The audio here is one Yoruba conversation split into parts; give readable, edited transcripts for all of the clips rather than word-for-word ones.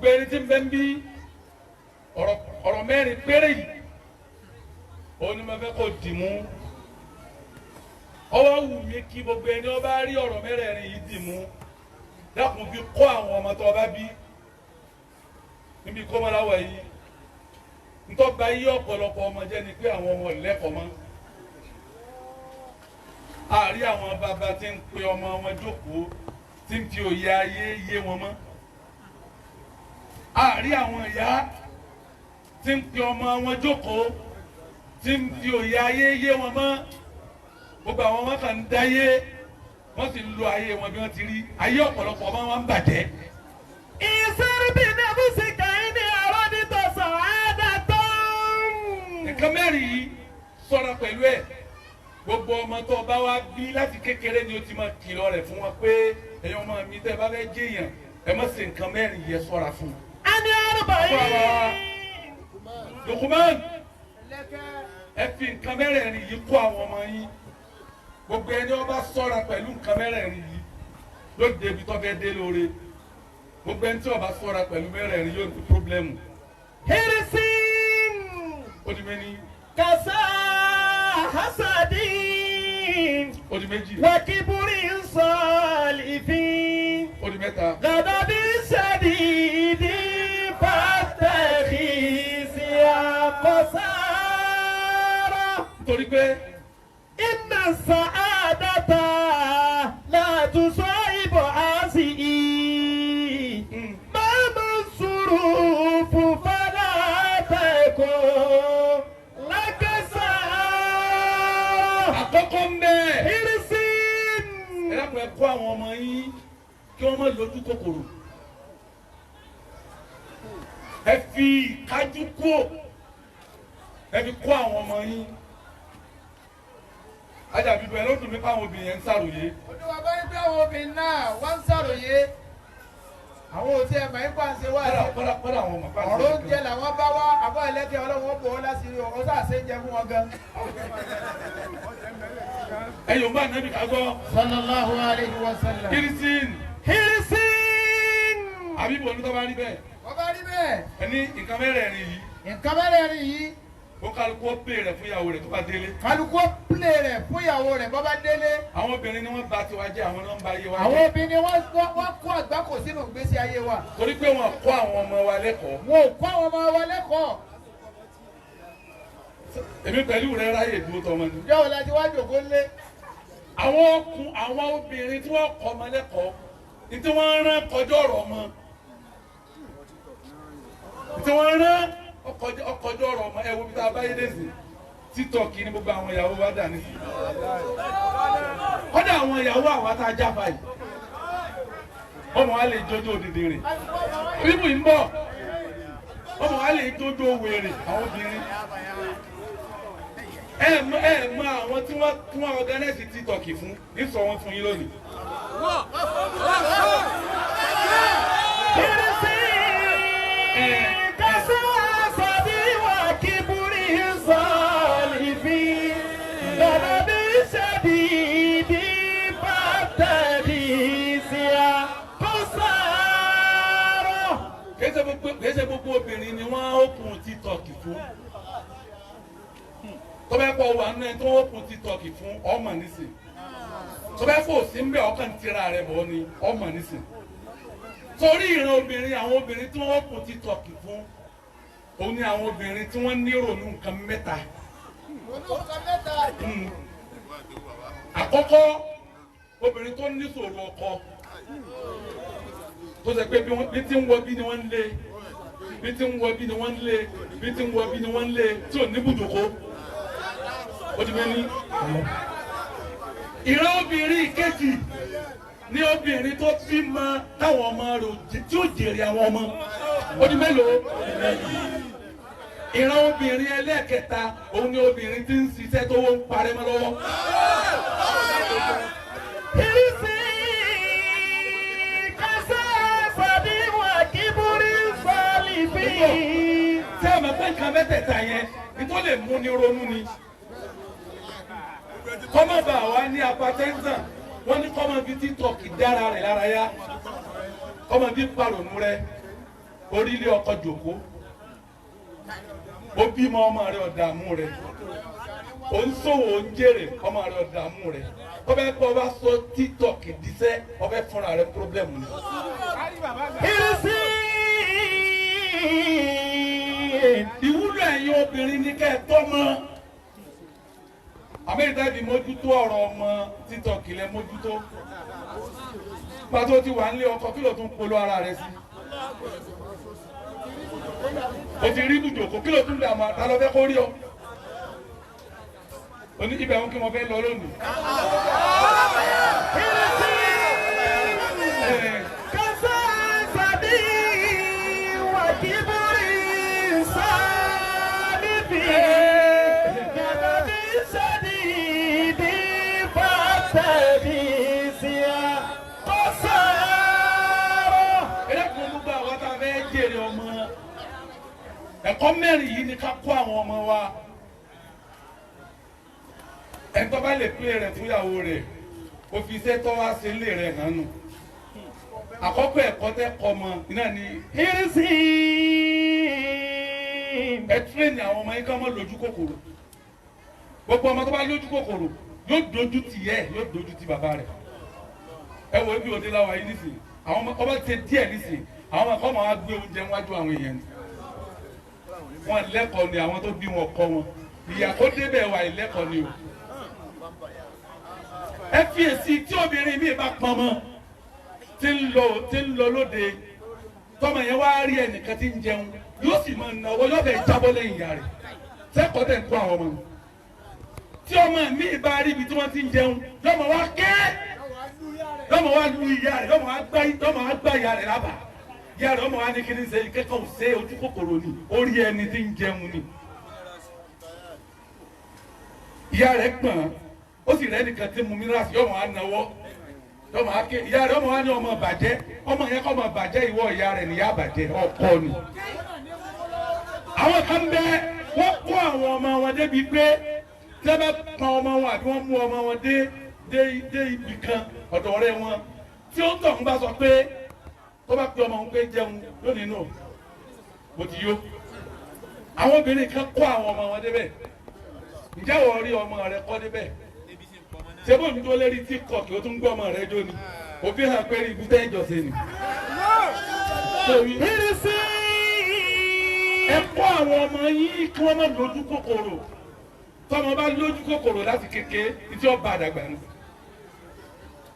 gbogbo ẹni tí ń bẹ ń bí ọ̀rọ̀ mẹ́rin péré yìí òun ni mo fẹ́ kó dì mú ọwọ́ wù mí kí gbogbo ẹni ó bá rí ọ̀rọ̀ mẹ́rẹ̀ẹ̀rin yìí dì mú dákun fi kọ́ àwọn ọmọ tó bá bí níbi kọ́mọláwọ̀ yìí ntọ́ba yí ọ̀pọ̀lọpọ̀ ọmọ jẹ́ ni pé àwọn ọmọ lẹ́kọ̀ọ́ mọ́ àárí àwọn bàbá tí ń pe ọmọ wọn jókòó tí ń fi òye ayé yé wọn mọ́ àárí àwọn ìyá tí ń pe ọmọ wọn jókòó tí ń fi òye ayé yé wọn mọ́ gbogbo àwọn ọmọ kan ń dáyé wọ́n sì ń lo ayé wọn bí wọ́n ti rí ayé ọ̀pọ̀lọpọ̀ ọmọ wọn ń bàjẹ́. ìsọ̀rọ̀ bí nàbùsì kàí ní àrọ́ nítòsàn àádọ́tọ́. nǹkan mẹ́rin yìí sọ̀rọ̀ pẹ̀lú ẹ̀ gbogbo ọmọ tó bá wá bí láti kékeré ni ó ti máa kìlọ̀ rẹ̀ fún wọn pé ẹ̀yin ọmọ mi tẹ́ bá fẹ́ jẹ́yàn ẹ má ṣe nǹkan mẹ́rin yẹn sọ̀ra fún un. a ní àrùbá yìí. Lukuman ẹ fi nǹkan mẹ́rẹ̀ẹ̀rin yìí kọ́ àwọn ọmọ yín gbogbo ẹni ó bá sọ̀ra pẹ̀lú nǹkan mẹ́rẹ̀ẹ̀rin yìí ló débi tó fẹ́ dé lóore gbogbo ẹni tí ó bá sọ̀ra pẹ̀lú mẹ́rẹ̀ẹ̀rin yóò ní pírọ́blẹ́mù. hirisin. ó di méní. kasa hasadin. ó di méjì. wakiburi salifin. ó di mẹ́ta. gadabi sadidi fatakisi akosara. nítorí pé inna sa'adata la tusa'ibu asi'i. mama surufu fala takun lakasa. àkọ́kọ́ ń bẹ́ẹ̀. hirisin. ẹ dákun ẹ kọ́ àwọn ọmọ yín kí wọ́n má lójú kòkòrò ẹ fi ìkájú kó ẹ fi kọ́ àwọn ọmọ yín ajàbí bẹ́ẹ̀ ló dùn mí káwọn obìnrin yẹn ń ṣàròyé. olúwa bá yín pé àwọn obìnrin náà wọ́n ń ṣàròyé àwọn òtí ẹ̀ máa ń pàṣẹ wá sí. kọ́dà àwọn ọmọ pàṣẹ. ọ̀rọ̀ oúnjẹ làwọn bá wá àbọ̀ ẹlẹ́tẹ̀ ọlọ́run bò wọ́n láṣìírí ọ̀rọ̀ sáàṣẹ́ jẹ fún wọn gan. ẹ yóò bá nàbì ká gbọ́. sallallahu alayhi wa sallam. kirisin. hirisin. àbí bò ní tó bá rí bẹ́ẹ̀. wọ́n bá rí bẹ́ẹ̀. ẹ ní nǹkan mẹ́rẹ̀ẹ̀rin yìí. nǹkan mẹ́rẹ̀ẹ̀rin yìí. ó kálukú ó pè rẹ̀ fún ìyàwó rẹ̀ tó bá délé. kálukú pílé rẹ̀ fún ìyàwó rẹ̀ bọ́ bá délé. àwọn obìnrin ni wọ́n bà tiwa jẹ́ àwọn náà ń ba ayé wa jẹ́. àwọn obìnrin wọ́n kó àgbákò sínú ìgbésí ayé wa. torí pé wọ́n kọ́ àwọn ọmọ wa lẹ́kọ̀ọ́. wọn ò kó àwọn ọmọ wa lẹ́kọ̀ọ́. èmi pẹ̀lú rẹ̀ ráyè dúró tọmọ ni. ìjọ wo la ti wá jòkó lé. àwọn obìnrin tí wọ́n kọ́ ọmọ lẹ́kọ̀ọ́ ní tí wọ́n rán kọjọ́ ọ̀rọ̀ ọmọ tí wọ́n rán ọkọjọ́ ọ̀rọ̀ ọmọ ẹ wo bí tá a bá yé dèzè títọ́ọ̀kì ní gbogbo àwọn ìyàwó wa dà ní. kọ́dà àwọn ìyàwó àwa tá a já báyìí ọmọ wa lè jójó òdìdí rìn bíbù ń bọ̀ ọmọ wa lè jójó wèrè àwọn obìnrin ẹ mọ àwọn tí wọ́n organize títọ́ọ̀kì fún ní sọ wọn fún yín lónìí. Kèsè gbogbo obìnrin ni wọ́n open TikTok fún. Tó bá pọ̀ wà nínú ẹni tó open TikTok fún ọmọ nísìn. Tó bá kò sí ń bẹ̀ ọkàn tira rẹ̀ bọ̀ ni ọmọ nísìn. Torí ìran obìnrin àwọn obìnrin tí wọ́n open TikTok fún òun ni àwọn obìnrin tí wọ́n ní ìrònú nǹkan mẹ́ta. Àkọ́kọ́ obìnrin tó ní ìṣòro ọkọ tó ṣe pé bí tí ń wọ bí ni wọ́n ń lé bí tí ń wọ bí ni wọ́n ń lé bí tí ń wọ bí ni wọ́n ń lé tí ò ní bùdókó ó ti bẹ́ẹ̀ ní. ìran obìnrin ìkejì ní obìnrin tó bí mọ táwọn ọmọ rẹ̀ tí ó jèrè àwọn ọmọ ó di mélòó. ìran obìnrin ẹlẹ́ẹ̀kẹta òun ni obìnrin tí ń ṣiṣẹ́ tó wọ́n ń parẹ́ mọ́ lọ́wọ́. Tí a máa pẹ́ nǹkan mẹ́tẹ̀ẹ̀ta yẹn ní tó lè mú ní ronú ni. Kọ́mọ̀ bá wa ní apatẹ́ńtàn wọ́n ní kọ́mọ̀ bí TikTok dára rẹ̀ lára yá kọ́mọ̀ bí pàrònú rẹ̀ orílẹ̀ ọkọ jòkó ó bímọ ọmọ rẹ̀ ọ̀dààmú rẹ̀ ó ń ṣòwò ó ń jèrè ọmọ rẹ̀ ọ̀dààmú rẹ̀ ọbẹ̀ kọ́ bá sọ TikTok díṣẹ́ ọbẹ̀ fúnra rẹ̀ pírọ́blẹ̀mù ni. ìwúlò ẹ̀yin obìnrin ní kẹ́ ẹ tọ́ mọ́ àmẹ́ríkà mójútó ọ̀rọ̀ ọmọ TikTok lẹ mójútó pàtó ti wà nílé ọkọ kí ló tún polo ara rẹ̀ sí o ti rí ibùjókòó kí ló tún dà máa ta lọ fẹ́ kó rí ọ oní ibẹ̀ ń kí mo fẹ́ lọ lónìí. ẹ̀kọ́ mẹ́rin yìí ni ká kó àwọn ọmọ wa ẹ̀tọ́ bá lè pè rẹ̀ fúyàwó rẹ̀ kò fi iṣẹ́ tọ́ wá sí ilé rẹ̀ nánu àkọ́kọ́ ẹ̀kọ́ tẹ́ kọ́ ọmọ iná ni hírísì ẹ tírẹ̀nì àwọn ọmọ yín ká mọ́ lójú kòkòrò gbogbo ọmọ tó bá lójú kòkòrò yóò dojú ti yẹ yóò dojú ti bàbá rẹ̀ ẹ wo ibi òde láwa yìí nísìnyí àwọn ọmọ ti díẹ̀ nísìnyí àwọn ọmọ kọ́ máa gbé oúnjẹ wájú àwọn èèyàn ni wọn lẹ́kọ̀ọ́ ni àwọn tó bí wọn kọ́ wọn ìyà kó débẹ̀ wà ìlẹ́kọ̀ọ́ ni o ẹ fi èsì tí obìnrin mi bá pọn mọ́ tí ń lọ lóde tọmọ yẹn wá rí ẹnìkan tí ń jẹun yóò sì máa náwó yóò fẹ́ jábọ́ lẹ́yìn ìyá rẹ̀ sẹ́kọ̀ọ́ tẹ̀ ń kó àwọn ọmọ tí ọmọ mi bá rí ibi tí wọ́n ti ń jẹun yọmọ wá ké yọmọ wá lu ìyá rẹ̀ yọmọ wá gbá ìyá rẹ̀ lábàá yàrá ọmọ wa ní kí ni ṣe kẹ́kọ̀ọ́ ṣe ojú kòkòrò ni orí ẹni tí ń jẹun ni ìyá rẹ̀ gbọ̀n ó sì rẹ́ nìkan tí mu mìíràn yọmọ wa náwó yọmọ wa ké ìyá rẹ̀ ọmọ wa ní ọmọ bàjẹ́ ọmọ yẹn kọ́ ọmọ bàjẹ́ ìwọ ìyá rẹ̀ níyà bàjẹ́ ọkọ ni. àwọn kan bẹ wọ́n kó àwọn ọmọ wọn débi pé tí wọ́n bá pa ọmọ wọn àbí wọ́n mú ọmọ wọn dé ibì kan ọ̀dọ̀ ọ̀rẹ́ wọn tí ó tọ̀ ń bá sọ pé tó bá pe ọmọ òun pé jẹun lónìí náà bó ti yó àwọn obìnrin kan kó àwọn ọmọ wọn débẹ̀ ǹjẹ́ wọ́n rí ọmọ rẹ kọ́ débẹ̀ ṣé bó ń tó lérí TikTok ó tún gbọ́ ọmọ rẹ jó ni òbí hàn pé ibi tẹ́ ìjọsìn ni. ẹ kó àwọn ọmọ yìí kí wọ́n má lójú kòkòrò tọ́mọ bá lójú kòkòrò láti kékeré tí ó bá àdàgbà ni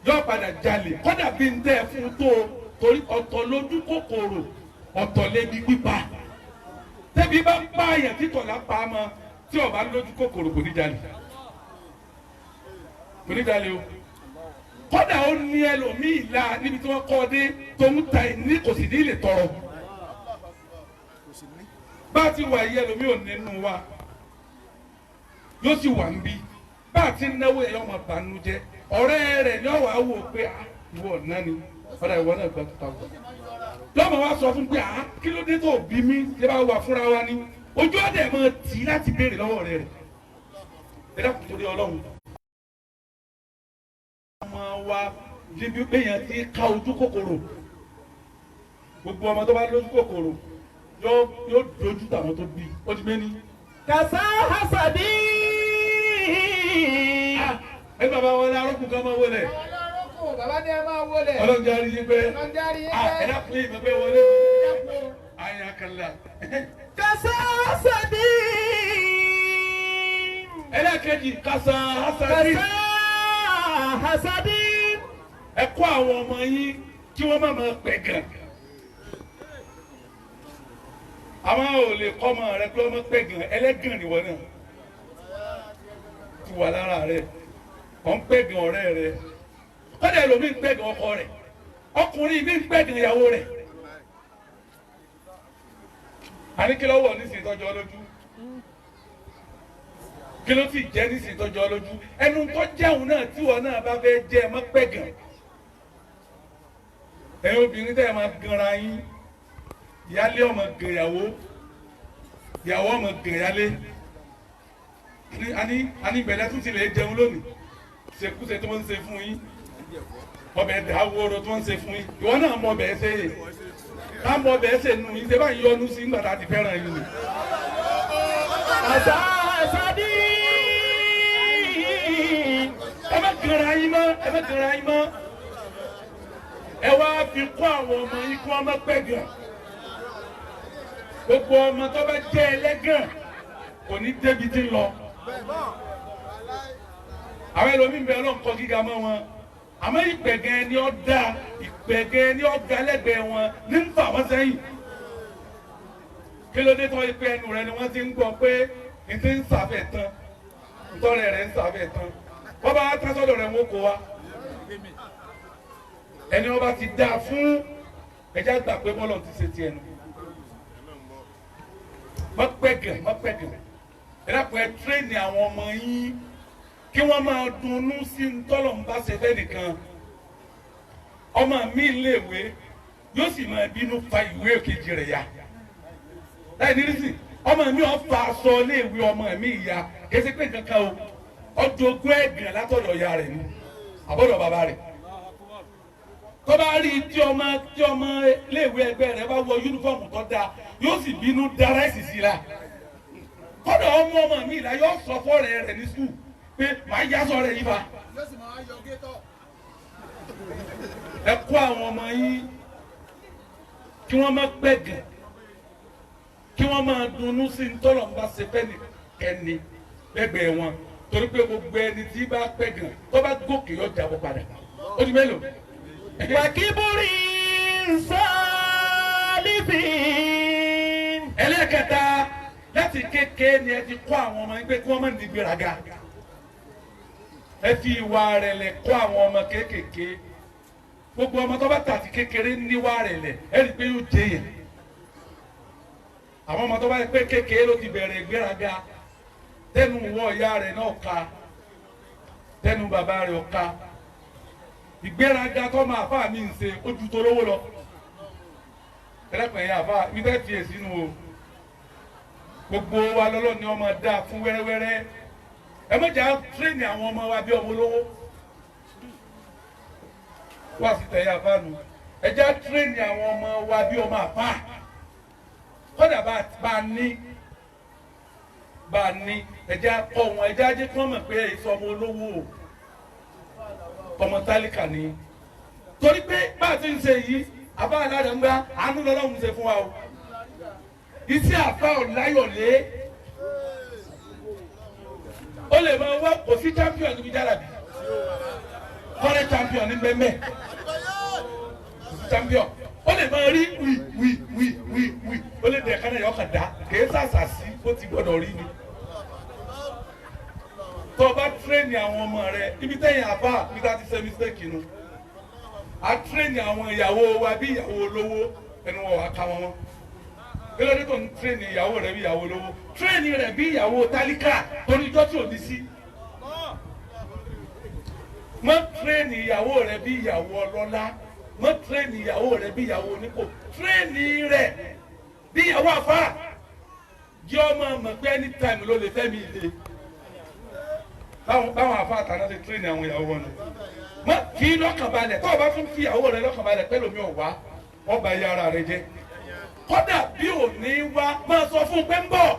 yóò padà jalè kódà bí ń tẹ́ fún tó torí ọ̀tọ̀ lójú kòkòrò ọ̀tọ̀ lébi pípa tẹ́bi bá pààyàn títọ̀ lápá mọ́ tí ó bá lójú kòkòrò kò ní jalè o kódà ó ní ẹlòmíì la níbi tí wọ́n kọ́ dé tó ń ta ní kò sì ní lè tọrọ bá ti wà yí ẹlòmíì ò nínú wa yóò sì wà ń bí bá ti náwó ẹ̀yọ́ ọmọ bànújẹ́ ọ̀rẹ́ rẹ̀ ni ó wà á wò pé ìwọ ọ̀nà ni ọ̀dà ìwọ náà gbà tó ta wọ̀ lọ́mọ wa sọ fún pé kí ló dé tó bí mi ṣe bá wà fúnra wa ni ojú ọ̀dẹ̀ máa tì í láti béèrè lọ́wọ́ rẹ̀ ẹ dákun torí Ọlọ́run ọmọ wa níbi péyàn ti ká ojú kòkòrò gbogbo ọmọ tó bá lójú kòkòrò yóò dojú tàwọn tó bí ó ti méní. kàṣà hasadi. ẹ bàbá wọn ní arókùn kan máa wọlé. bàbá ní ẹ máa wọlé. Ọlọ́run jáde yín pé ẹ dákun yín pé wọlé ayé akẹ́lẹ́. kàṣà hasadi. ẹlẹ́kẹ̀jì kàṣà hasadi. kàṣà hasadi. ẹ kó àwọn ọmọ yín kí wọ́n má máa pẹ̀ gàn. àwọn ò lè kọ́ ọmọ rẹ pé ọmọ pẹ̀ gàn ẹlẹ́gàn nìwọ náà ti wà lára rẹ ọ̀ ń pẹ̀ gàn ọ̀rẹ́ rẹ kọ́dà ẹlòmíì ń pẹ̀ gàn ọkọ rẹ ọkùnrin mi ń pẹ̀ gàn ìyàwó rẹ. àní kí ló wọ̀ nísìnyí tọ́jú ọ lójú kí ló sì jẹ́ nísìnyí tọ́jú ọ lójú ẹnu tó jẹun náà tíwọ náà bá fẹ́ jẹ́ ẹ má pẹ̀ gàn. ẹ̀yin obìnrin tẹ́ ẹ máa ganra yín ìyálé ọmọ gàn ìyàwó ìyàwó ọmọ gàn ìyálé àní ìbẹ̀lẹ̀ tún ti lè jẹun lónìí ṣekúṣe tí wọ́n ń ṣe fún yín ọbẹ̀ dàwóró tí wọ́n ń ṣe fún yín ìwọ náà mọ ọbẹ̀ ṣe yè ká mọ bẹ́ẹ̀ ṣe nù yín ṣe bá yọnu sí nígbà tá a ti fẹ́ràn yín ni. àṣà àṣàdí. ẹ má gara yín mọ́ ẹ má gara yín mọ́ ẹ wá fi kó àwọn ọmọ yín kó ọmọ pẹ́ gan gbogbo ọmọ tó bá jẹ́ ẹlẹ́gàn kò ní débi tí ń lọ. àwọn ẹlòmíín bẹ ọlọ́nkọ gíga mọ́ wọn àmọ́ ìpẹ̀gẹ́ ni ó da ìpẹ̀gẹ́ ni ó ga lẹ́gbẹ̀ẹ́ wọn ní ń fà wọ́n sẹ́yìn. kí ló dé tó ipe ẹnu rẹ ni wọ́n ti ń gbọ́ pé n ti ń sàfẹ́ tán ntọ́rẹ̀ rẹ̀ ń sàfẹ́ tán wọ́n bá tán sọ́dọ̀ rẹ̀ wọ́n kó wa. ẹni wọ́n bá ti dá fún ẹja gbà pé bọ́lọ̀ ti ṣe tiẹ̀ nù. mọ́pẹ́gẹ̀ ẹ dákun ẹ tírẹ́nì àwọn ọmọ yín kí wọ́n máa dunnú sí ntọ́lọ̀ ń bá ṣe fẹ́ nìkan. ọmọ mi léèwé yóò sì máa bínú fa ìwé kejì rẹ̀ ya. láì ní nísì ọmọ mi ò fa aṣọ léèwé ọmọ mi ìyá kẹsí pé nǹkan kan o ọjọ́ ogún ẹ̀gbìn látọ̀dọ̀ ìyá rẹ̀ ni àbọ̀dọ̀ bàbá rẹ̀. tó bá rí tí ọmọ léèwé ẹgbẹ́ rẹ̀ bá wọ yúnífọ̀mù tó dáa yóò sì bínú dára ẹ̀sì sí la. kọ́dọ̀ ọmọ mi ìlà yóò sọ fọ́ọ̀rẹ́ rẹ̀ ní skul pé màá yá sọ rẹ̀ yí fa. ẹ kó àwọn ọmọ yín kí wọ́n má pẹ̀gàn kí wọ́n máa dunnú sí ntọ́lọ̀ ń bá ṣe fẹ́ni kẹ́ni lẹ́gbẹ̀ẹ́ wọn torí pé gbogbo ẹni tí bá pẹ̀gàn tó bá gòkè yóò jábọ́ padà ó di mélòó. wàkíbúrì sálífìn. ẹlẹ́kẹta láti kékeré ni ẹ ti kọ́ àwọn ọmọ yín pé kí wọ́n má ní gbéraga ẹ fi ìwà rẹ̀ lẹ̀ kọ́ àwọn ọmọ kéékèèké gbogbo ọmọ tó bá tàti kékeré níwà rẹ̀ lẹ̀ ẹ rí i pé yóò jẹ yẹn àwọn ọmọ tó bá yẹ pé kékeré ló ti bẹ̀rẹ̀ ìgbéraga tẹnu wọ ìyá rẹ̀ náà ka tẹnu bàbá rẹ̀ ọ̀ka ìgbéraga tó máa fà mí ń ṣe ojú tó lówó lọ ẹlẹ́pàá yẹn àfa mi fẹ́ fi èsì nù o gbogbo wa lọ́lọ́ ni ọmọ dáa fún wẹ́rẹ́wẹ́rẹ́ ẹ mọ̀jà tírẹ́nì àwọn ọmọ wa bí ọmọ olówó wá sí tẹ̀yà fáànù ẹ já tírẹ́nì àwọn ọmọ wa bí ọmọ àfà kọ́dà bá a ní ẹja kọ́ wọn ẹja ajé kí wọ́n mọ̀ pé èso ọmọ olówó ọmọ tálíkà ni torí pé bá a ti ń ṣe yìí àbá aládàá ń gbá àánú lọ́lọ́run ṣe fún wa o iṣẹ́ àfa ọ̀láyọ̀lé ó lè máa wá kò sí champion níbi jálàbí kọ́rẹ́ champion ní mẹ́mẹ́ champion ó lè máa rí wí ó lè dẹ̀ kánà yọ̀ kàdá kìí sàṣà sí bó ti gbọ́dọ̀ rí ni. tó o bá tírẹ́nì àwọn ọmọ rẹ ibi tẹ́yìn àbá nígbà tí ṣe mistake nu a tírẹ́nì àwọn ìyàwó wa bí ìyàwó olówó ẹnu wọn wà ká wọn kí ló dé tó ń tírẹ́nì ìyàwó rẹ bí ìyàwó olówó tírẹ́nì rẹ bí ìyàwó tálíkà torí ijọ́ tí ò ní sí. mọ́ tírẹ́nì ìyàwó rẹ bí ìyàwó ọlọ́lá mọ́ tírẹ́nì ìyàwó rẹ bí ìyàwó onípò tírẹ́nì rẹ bí ìyàwó àfà jẹ́ ọmọ mọ̀ pé anytime ló lè fẹ́ mi ilé báwọn àfà àtàná lè tírẹ́nì àwọn ìyàwó wọn mọ́ fi lọ́kàn balẹ̀ tó o bá tún fi ìyàwó rẹ lọ́kàn balẹ̀ pẹ́ lómi ọ̀wá ọba ìyá ara rẹ jẹ́ kódà bí ò ní wá máa sọ fún un pé ń bọ̀.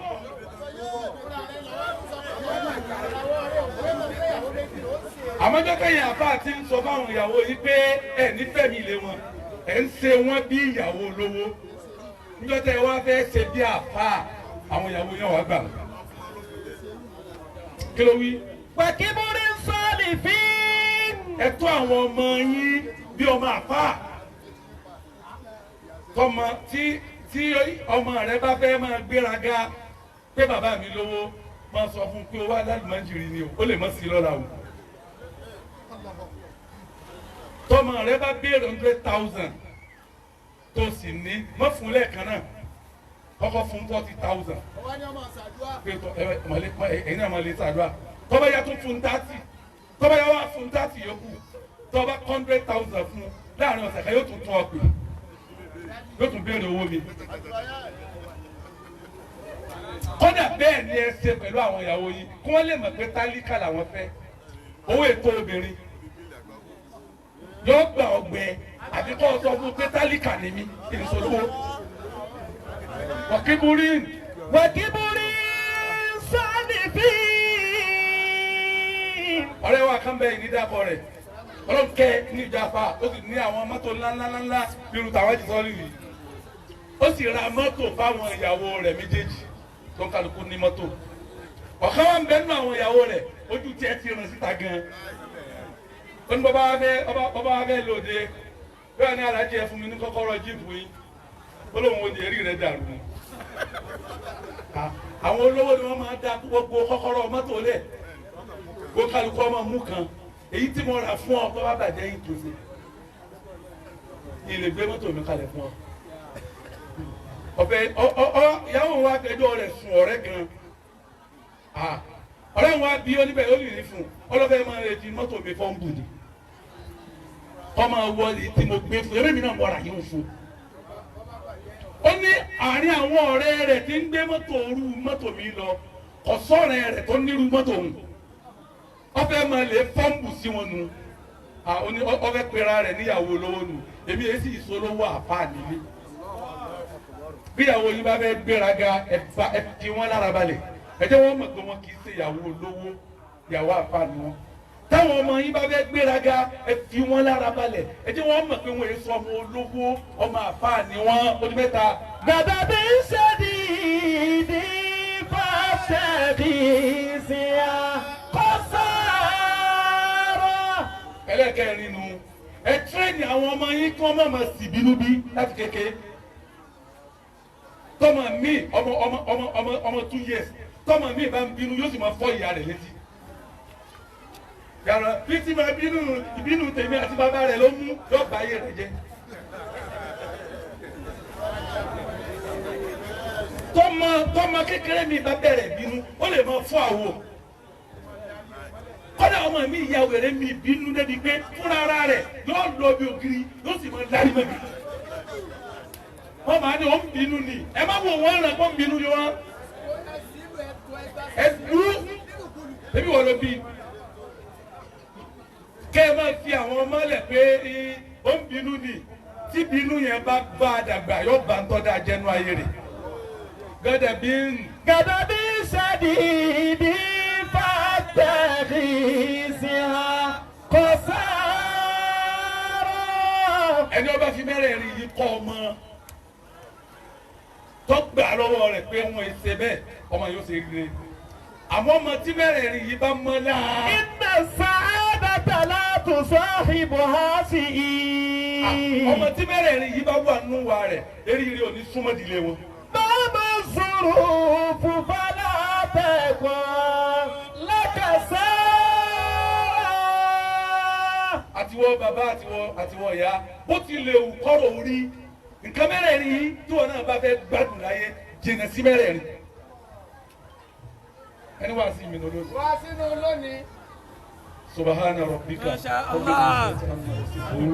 àmọ́jọ́ kẹ́yìn àfà ti ń sọ fáwọn ìyàwó yìí pé ẹ̀ nífẹ̀ẹ́ mi ilé wọn ẹ̀ ń ṣe wọ́n bí ìyàwó olówó níjọ́ tẹ́ ẹ wá fẹ́ ṣe bí àfà àwọn ìyàwó yẹn wà gbà. kí ló wí. wàkíbúrì sálífìn. ẹ tọ́ àwọn ọmọ yín bí ọmọ àfà tọmọ tí ọmọ rẹ bá fẹ́ máa gbéraga pé bàbá mi lówó máa sọ fún un pé owó alálùmọ́jìrì ni o ó lè mọ́ sí i lọ́la o. tọmọ rẹ bá béèrè 100,000 tó sì ní mọ́ fún lẹ́ẹ̀kan náà kọ́kọ́ fún 40,000. ẹ̀yin náà máa lè ṣàdúrà tọ́ba yá tún fún 30 tọ́ba yá wá fún 30 yòókù tọ́ba 100,000 fún láàrin ọ̀sẹ̀ kan yóò tún tún ọ pè yóò tún béèrè owó mi. kódà bẹ́ẹ̀ ni ẹ ṣe pẹ̀lú àwọn ìyàwó yìí kí wọ́n lè mọ̀ pé tálíkà làwọn fẹ́ owó ètò obìnrin yóò gbà ọgbẹ àbí kọ́ sọ fún pé tálíkà ni mí ìṣòro wàkíbúrí sánìfì. ọ̀rẹ́ wa kan bẹ́ẹ̀ ní dàpọ̀ rẹ̀ ọlọ́kẹ́ ní ìjàpá ó sì ní àwọn mọ́tò ńláńláńlá bírú tàwọn jù sọ́ọ́lì yìí ó sì ra mọ́tò fáwọn ìyàwó rẹ̀ méjèèjì tó ń kálukú ní mọ́tò ọ̀kan wà ń bẹ́ẹ̀ nínú àwọn ìyàwó rẹ̀ ojú tiẹ̀ ti rìn síta gan-an ó ní bàbá wa fẹ́ lòde bẹ́ẹ̀ ni alájí ẹ fún mi ní kọ́kọ́rọ́ jíìpù yín ó lóun ò ní èrí rẹ̀ dàrú ni àwọn olówó ni wọ́n máa dá gbogbo kọ́kọ́rọ́ mọ́tò lẹ̀ kó kálukú ọmọ mú kan èyí tí mo rà fún ọ tó bá bàjẹ́ yín tó ṣe ilé gbé mọ́tò mi kalẹ̀ fún ọ ọ̀fẹ́ ìyàwó wa fẹjọ́ rẹ̀ sùn ọ̀rẹ́ gan ọ̀rẹ́ wa bí oníbẹ̀ ó lè fún ọlọ́fẹ́ máa retí mọ́tò mi fọ́n bù ni ọmọ wọlé tí mo gbé fún eré mi náà mọ́ra yín fún ó ní àárín àwọn ọ̀rẹ́ rẹ̀ tí ń gbé mọ́tò orú mọ́tò mi lọ ọ̀sọ́rẹ́ rẹ̀ tó nírú mọ́tò òun ọfẹ́ máa lè fọ́ǹbù sí wọn nu ọfẹ́ pera rẹ̀ níyàwó olówó nu èmi èsì ìṣolówó àfáà nílé bíyàwó yìí bá fẹ́ gbéraga ẹ fi wọn lára balẹ̀ ẹ jẹ́ wọ́n mọ̀ pé wọn kì í ṣe ìyàwó olówó ìyàwó àfáà ni wọn táwọn ọmọ yìí bá fẹ́ gbéraga ẹ fi wọn lára balẹ̀ ẹ jẹ́ wọ́n mọ̀ pé wọn èso ọmọ olówó ọmọ àfáà ni wọn ọdún mẹ́ta. Bàbá bí ń ṣe dìídì fàṣẹ bí sí a kó sáárọ̀. ẹlẹ́kẹ̀rin nu ẹ tírẹ́nì àwọn ọmọ yín kí wọ́n má máa sì bínú bí láti kékeré tọ́mọ mi ọmọ 2 years tọ́mọ mi bá ń bínú yóò sì máa fọ́ ìyá rẹ̀ létí yàrá bí tí máa ìbínú tèmi àti bàbá rẹ̀ ló mú yóò bá ayé rẹ̀ jẹ́ tọ́mọ kékeré mi bá bẹ̀rẹ̀ bínú ó lè máa fọ́ àwo kọ́dà ọmọ mi ìyá wèrè mi bínú débi pé fúnra ara rẹ̀ yóò lọ bí ògiri yóò sì máa dárí mọ́ mi wọ́n máa ní wọ́n bínú ni ẹ má wò wọ́n rẹ̀ kó bínú ni wọ́n ẹ dúró ebi wọ́n lọ bí kẹ́ ẹ máa fi àwọn ọmọ lẹ̀ pé ó ń bínú ni tí bínú yẹn bá bá a dàgbà yóò bá ń tọ́da jẹnu ayé rẹ̀ gẹ́gẹ́ bí sẹ́díìdì fàtẹ́rì sí ha kò sáárọ̀. ẹni ọba fi mẹ́rẹ̀ẹ̀rin yìí kọ́ ọmọ tó gbà lọ́wọ́ rẹ̀ pé wọ́n ṣe bẹ́ẹ̀ ọmọ yóò ṣe rere àmọ́ ọmọ tí mẹ́rẹ̀ẹ̀rin yìí bá mọ́ láà. Inna sa'adata la tusahibuha sí i. ọmọ tí mẹ́rẹ̀ẹ̀rin yìí bá wà nínú wa rẹ̀ eríire ò ní súnmọ́ ìdílé wọn. Bàbá sùúrù fúnfàlà tẹ̀gbọ́n lẹ́kẹ̀sẹ̀. àtiwọ́ bàbá àtiwọ́ ìyá bó ti lè wù kọ́rọ̀ orí nǹkan mẹ́rẹ̀ẹ̀rin yìí tí wọn náà bá fẹ́ gbádùn láyé jìnnà sí mẹ́rẹ̀ẹ̀rin. ẹni wá sí mi lónìí. wá sínú lónìí. Subhana rabbika. Masha Allah.